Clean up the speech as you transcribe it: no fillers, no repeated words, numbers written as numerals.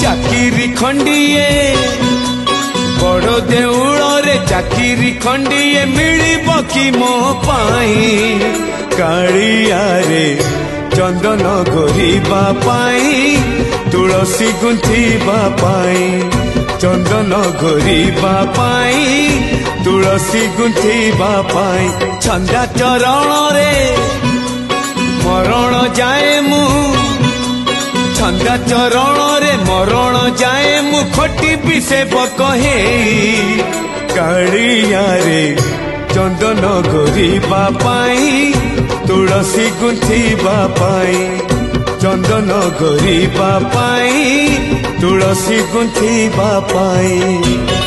चाकिरी खंडिए बड़ देउल रे चाकिरी खंडिए मिलिब कि मो पाई कालिया रे चंदन गोरीबा पाई तुलसी गुंथिबा पाई चंदन गोरीबा पाई तुलसी गुंथिबा पाई छंदा चरण रे मरण जाए मु छंदा चरण रे मरण जाए मु खटिबि से कहे कालिया रे चंदन गोरीबा पाई तुलसी गुंथिबा पाई चंदन गोरीबा पाई तुलसी गुंथिबा पाई।